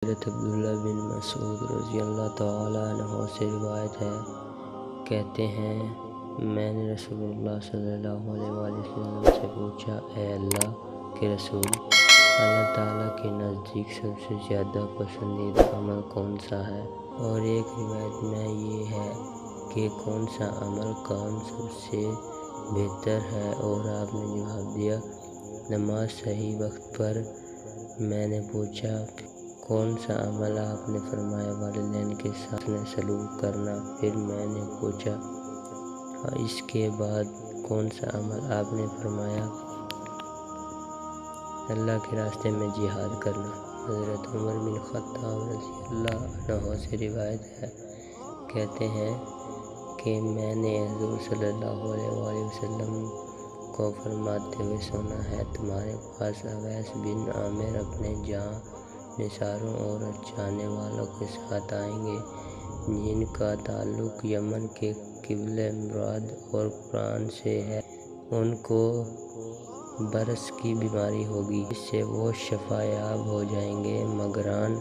حضرت عبداللہ بن مسعود رضی اللہ تعالیٰ عنہ سے روایت ہے، کہتے ہیں میں نے رسول اللہ صلی اللہ علیہ وسلم سے پوچھا، اے اللہ کے رسول، اللہ تعالیٰ کے نزدیک سب سے زیادہ پسندیدہ عمل کون سا ہے؟ اور ایک روایت میں یہ ہے کہ کون سا عمل کام سب سے بہتر ہے؟ اور آپ نے جواب دیا، نماز صحیح وقت پر۔ میں نے پوچھا کون سا عمل؟ آپ نے فرمایا والدین کے ساتھ سلوک کرنا۔ پھر میں نے پوچھا اس کے بعد کون سا عمل؟ آپ نے فرمایا اللہ کے راستے میں جہاد کرنا۔ حضرت عمر بن خطاب رضی اللہ عنہ سے روایت ہے، کہتے ہیں کہ میں نے حضور صلی اللہ علیہ وسلم کو فرماتے ہوئے سنا ہے، تمہارے پاس اویس بن عامر اپنے جاں نثاروں اور جانے والوں کے ساتھ آئیں گے جن کا تعلق یمن کے قبلہ مراد اور قرآن سے ہے۔ ان کو برص کی بیماری ہوگی جس سے وہ شفا یاب ہو جائیں گے۔ مگران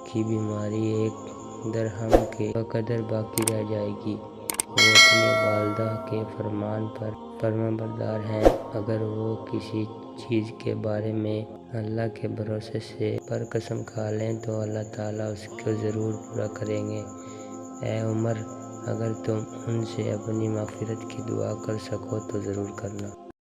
کی بیماری 1 درہم کے قدر باقی رہ جائے گی۔ وہ اپنی والدہ کے فرمان پر فرمانبردار ہیں، اگر وہ کسی چیز کے بارے میں اللہ کے بھروسے سے پر قسم کھا لیں تو اللہ تعالیٰ اس کو ضرور پورا کریں گے۔ اے عمر، اگر تم ان سے اپنی مغفرت کی دعا کر سکو تو ضرور کرنا۔